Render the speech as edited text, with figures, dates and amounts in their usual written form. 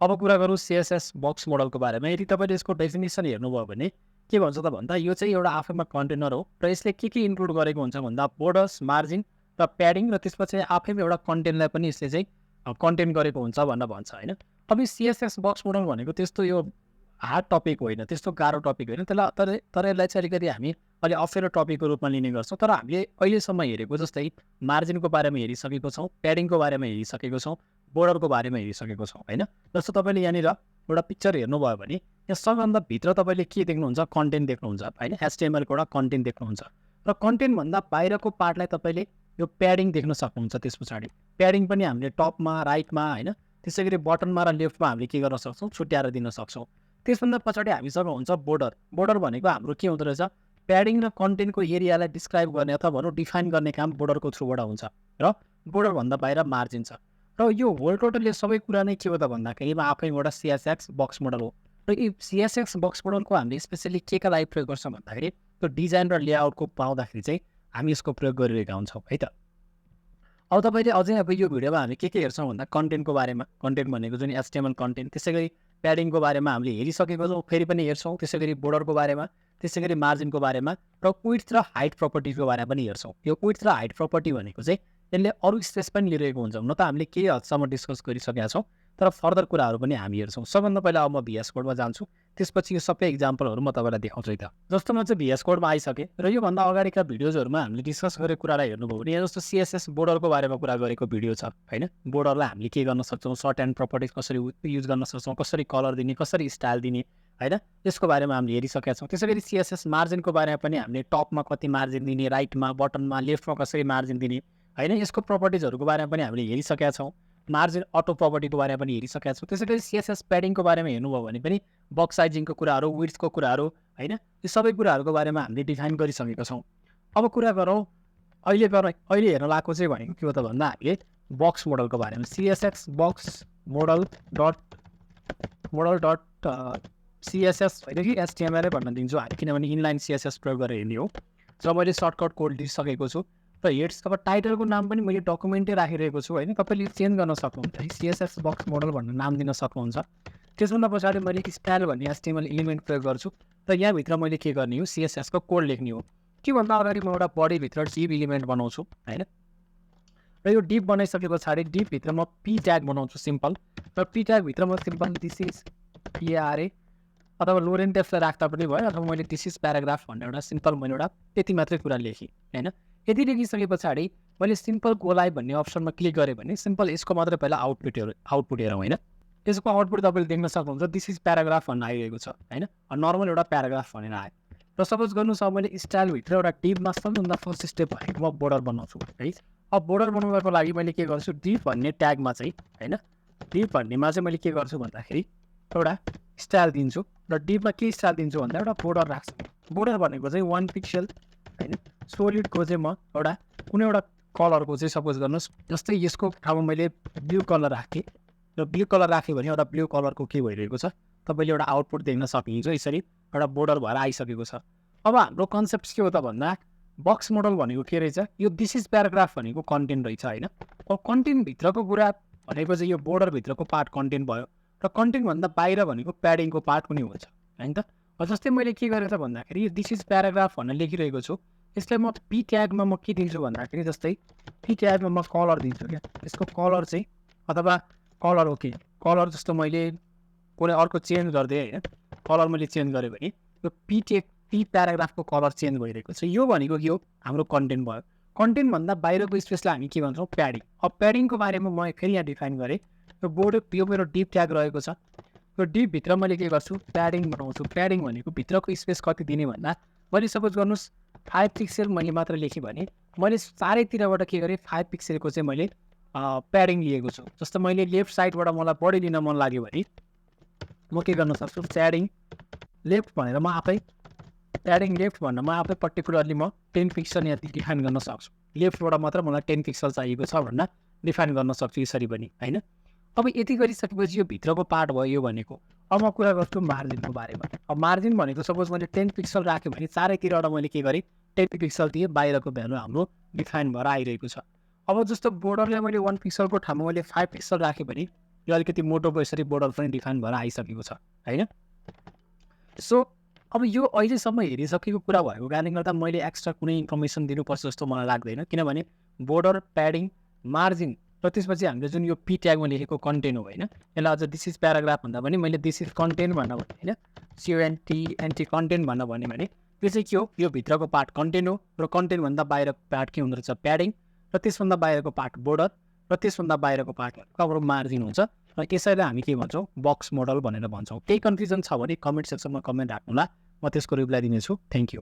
अब कुरा गरौँ CSS बक्स मोडलको बारेमा। यदि तपाईँले यसको डेफिनेसन हेर्नुभयो भने के भन्छ त भन्दा यो चाहिँ एउटा आफैमा कन्टेनर हो र यसले के इन्क्लुड गरेको हुन्छ भन्दा बोर्डर्स, मार्जिन र प्याडिङ र त्यसपछि आफैमा एउटा कन्टेन्टलाई पनि यसले चाहिँ कन्टेन गरेको हुन्छ भनेर भन्छ होइन। अब यो CSS बक्स मोडल भनेको त्यस्तो यो हार्ड टपिक होइन, त्यस्तो गाह्रो टपिक होइन। त्यसलाई तर यसलाई चाहिँ अलिकति हामी अलि अप्ठ्यारो टपिकको रूपमा लिने गर्छौँ। तर हामीले अहिलेसम्म हेरेको जस्तै मार्जिनको बारेमा हेरिसकेको छौँ, प्याडिङको बारेमा हेरिसकेको छौँ, बोर्डरको बारेमा हेरिसकेको छौँ होइन। जस्तो तपाईँले यहाँनिर एउटा पिक्चर हेर्नुभयो भने यहाँ सबभन्दा भित्र तपाईँले के देख्नुहुन्छ, कन्टेन्ट देख्नुहुन्छ होइन। HTML को एउटा कन्टेन्ट देख्नुहुन्छ र कन्टेन्टभन्दा बाहिरको पार्टलाई तपाईँले यो प्याडिङ देख्न सक्नुहुन्छ। त्यस पछाडि प्याडिङ पनि हामीले टपमा, राइटमा होइन, त्यसै गरी बटनमा र लेफ्टमा हामीले के गर्न सक्छौँ, छुट्याएर दिन सक्छौँ। त्यसभन्दा पछाडि हामीसँग हुन्छ बोर्डर। बोर्डर भनेको हाम्रो के हुँदो रहेछ, प्याडिङ र कन्टेन्टको एरियालाई डिस्क्राइब गर्ने अथवा भनौँ डिफाइन गर्ने काम बोर्डरको थ्रुबाट हुन्छ र बोर्डरभन्दा बाहिर मार्जिन छ। र यो होल टोटल यो सबै कुरा नै के हो त भन्दाखेरि आफैमा एउटा CSS बक्स मोडल हो। र यो CSS बक्स मोडलको हामीले स्पेसली केका लागि प्रयोग गर्छौँ भन्दाखेरि त्यो डिजाइन र लेआउटको पाउँदाखेरि चाहिँ हामी यसको प्रयोग गरिरहेका हुन्छौँ है त। अब तपाईँले अझै अब यो भिडियोमा हामी के हेर्छौँ भन्दा कन्टेन्टको बारेमा, कन्टेन्ट भनेको जुन HTML कन्टेन्ट, त्यसै गरी प्याडिङको बारेमा हामीले हेरिसकेको छौँ, फेरि पनि हेर्छौँ, त्यसै गरी बोर्डरको बारेमा, त्यसै गरी मार्जिनको बारेमा र विड्थ र हाइट प्रपर्टिजको बारेमा पनि हेर्छौँ। यो विड्थ र हाइट प्रपर्टी भनेको चाहिँ यसले अरू स्पेस पनि लिइरहेको हुन्छ। हुन त हामीले केही हदसम्म डिस्कस गरिसकेका छौँ, तर फर्दर कुराहरू पनि हामी हेर्छौँ। सबभन्दा पहिला अब म VS कोडमा जान्छु, त्यसपछि यो सबै इक्जाम्पलहरू म तपाईँलाई देखाउँछु है त। जस्तो म चाहिँ VS कोडमा आइसकेँ र योभन्दा अगाडिका भिडियोजहरूमा हामीले डिस्कस गरेको कुरालाई हेर्नुभयो भने यहाँ जस्तो CSS बोर्डरको बारेमा कुरा गरेको भिडियो छ होइन। बोर्डरलाई हामीले के गर्न सक्छौँ, सर्ट एन्ड प्रपर्टिज कसरी युज गर्न सक्छौँ, कसरी कलर दिने, कसरी स्टाइल दिने होइन, यसको बारेमा हामीले हेरिसकेका छौँ। त्यसै गरी CSS मार्जिनको बारेमा पनि हामीले टपमा कति मार्जिन दिने, राइटमा, बटनमा, लेफ्टमा कसरी मार्जिन दिने होइन, यसको प्रपर्टिजहरूको बारेमा पनि हामीले हेरिसकेका छौँ। मार्जिन अटो प्रपर्टीको बारेमा पनि हेरिसकेका छौँ। त्यसै गरी CSS प्याडिङको बारेमा हेर्नुभयो भने पनि बक्स साइजिङको कुराहरू, विड्थको कुराहरू होइन, यो सबै कुराहरूको बारेमा हामीले डिफाइन गरिसकेका छौँ। अब कुरा गरौँ अहिले हेर्न लागेको चाहिँ भनेको के हो त भन्दा हामीले बक्स मोडलको बारेमा। CSS box model dot CSS होइन कि HTML भन्न दिन्छु हामी, किनभने इनलाइन CSS प्रयोग गरेर हेर्ने हो। जब मैले सर्टकट कोड दिइसकेको छु र हेड्स अब टाइटलको नाम पनि मैले डकुमेन्टै राखिरहेको छु होइन। तपाईँले चेन्ज गर्न सक्नुहुन्छ है, CSS बक्स मोडल भनेर नाम दिन सक्नुहुन्छ। त्यसभन्दा पछाडि मैले स्टाइल भन्ने HTML इलिमेन्ट प्रयोग गर्छु र यहाँभित्र मैले के गर्ने हो, CSS को कोड लेख्ने हो। त्योभन्दा अगाडि म एउटा बडीभित्र डिभ इलिमेन्ट बनाउँछु होइन। र यो डिभ बनाइसके पछाडि डिभभित्र म P ट्याग बनाउँछु सिम्पल, र P ट्यागभित्र म सिम्पल दिस इज PARA अथवा लोरेन्टेफलाई राख्दा पनि भयो, अथवा मैले दिस इज प्याराग्राफ भनेर एउटा सिम्पल मैले एउटा त्यति मात्रै कुरा लेखेँ होइन। यति लेखिसके पछाडि मैले सिम्पल गोलाइ भन्ने अप्सनमा क्लिक गरेँ भने सिम्पल यसको मात्रै पहिला आउटपुट हेरौँ होइन। यसको आउटपुट तपाईँले देख्न सक्नुहुन्छ, दिस इज प्याराग्राफ भन्न आइरहेको छ होइन। नर्मल एउटा प्याराग्राफ भनेर आयो। र सपोज गर्नुहोस् अब मैले स्टाइलभित्र एउटा डिभमा सबभन्दा फर्स्ट स्टेप भनेको म बोर्डर बनाउँछु है। अब बोर्डर बनाउनको लागि मैले के गर्छु, डिभ भन्ने ट्यागमा चाहिँ होइन, डिभ भन्नेमा चाहिँ मैले के गर्छु भन्दाखेरि एउटा स्टाइल दिन्छु र डिभमा के स्टाइल दिन्छु भन्दा एउटा बोर्डर राख्छु। बोर्डर भनेको चाहिँ 1 पिक्सल होइन। सोलिडको चाहिँ म एउटा कुनै एउटा कलरको चाहिँ सपोज गर्नुहोस्, जस्तै यसको ठाउँमा मैले ब्लू कलर राखेँ र ब्लू कलर राखेँ भने एउटा ब्लू कलरको के भइरहेको छ तपाईँले एउटा आउटपुट देख्न सक्नुहुन्छ। यसरी एउटा बोर्डर भएर आइसकेको छ। अब हाम्रो कन्सेप्ट के हो त भन्दा बक्स मोडल भनेको के रहेछ, यो दिस इज प्याराग्राफ भनेको कन्टेन्ट रहेछ होइन। अब कन्टेन्टभित्रको कुरा भनेको चाहिँ यो बोर्डरभित्रको पार्ट कन्टेन्ट भयो, र कन्टेन्टभन्दा बाहिर भनेको प्याडिङको पार्ट पनि हुन्छ होइन त। जस्तै मैले के गरेँ त भन्दाखेरि यो दिस इज प्याराग्राफ भनेर लेखिरहेको छु, यसलाई म P ट्यागमा म के दिन्छु भन्दाखेरि जस्तै P ट्यागमा म कलर दिन्छु क्या। यसको कलर चाहिँ अथवा कलर ओके कलर जस्तो मैले कुनै अर्को चेन्ज गरिदिएँ होइन, कलर मैले चेन्ज गरेँ भने यो P प्याराग्राफको कलर चेन्ज भइरहेको छ। यो भनेको के हो, हाम्रो कन्टेन्ट भयो। कन्टेन्टभन्दा बाहिरको स्पेसलाई हामी के भन्छौँ, प्याडिङ। अब प्याडिङको बारेमा म फेरि यहाँ डिफाइन गरेँ। यो मेरो डिभ ट्याग रहेको छ, यो डिभभित्र मैले के गर्छु, प्याडिङ बनाउँछु। प्याडिङ भनेको भित्रको स्पेस कति दिने भन्दा मैले सपोज गर्नुहोस् 5 पिक्सल मैले मात्र लेखेँ भने मैले चारैतिरबाट के गरेँ, 5 पिक्सलको चाहिँ मैले प्याडिङ लिएको छु। जस्तो मैले लेफ्ट साइडबाट मलाई बढी लिन मन लाग्यो भने म के गर्न सक्छु, प्याडिङ लेफ्ट भनेर म आफै प्याडिङ लेफ्ट भनेर म आफै पर्टिकुलरली म 10 पिक्सल यहाँ डिफाइन गर्न सक्छु। लेफ्टबाट मात्र मलाई 10 पिक्सल चाहिएको छ भनेर डिफाइन गर्न सक्छु यसरी पनि होइन। अब यति गरिसकेपछि यो भित्रको पार्ट भयो यो भनेको। अब म कुरा गर्छु मार्जिनको बारेमा। अब मार्जिन भनेको सपोज मैले 10 पिक्सल राखेँ भने चारैतिरबाट मैले के गरेँ, 10 पिक्सल दिएँ, बाहिरको भ्यालु हाम्रो डिफाइन भएर आइरहेको छ। अब जस्तो बोर्डरलाई मैले 1 पिक्सलको ठाउँमा मैले 5 पिक्सल राखेँ भने यो अलिकति मोटोको यसरी बोर्डर पनि डिफाइन भएर आइसकेको छ हैन। सो अब यो अहिलेसम्म हेरिसकेको कुरा भएको कारणले गर्दा मैले एक्स्ट्रा कुनै इन्फर्मेसन दिनुपर्छ जस्तो मलाई लाग्दैन, किनभने बोर्डर, प्याडिङ, मार्जिन र त्यसपछि हामीले जुन यो पी ट्यागमा लेखेको कन्टेन्ट हो हैन, यसलाई अझ दिस इज प्याराग्राफ भन्दा पनि मैले दिस इज कन्टेन्ट भन्न भने हैन, CONTENT कन्टेन्ट भन्न भने त्यो चाहिँ के हो, यो भित्रको पार्ट कन्टेन्ट हो र कन्टेन्टभन्दा बाहिरको पार्ट के हुँदो रहेछ, प्याडिङ, र त्यसभन्दा बाहिरको पार्ट बोर्डर, र त्यसभन्दा बाहिरको पार्ट कभर मार्जिन हुन्छ। र यसैलाई हामी के भन्छौँ, बक्स मोडल भनेर भन्छौँ। केही कन्फ्युजन छ भने कमेन्ट सेक्सनमा कमेन्ट राख्नुहोला, म त्यसको रिप्लाई दिनेछु। Thank you.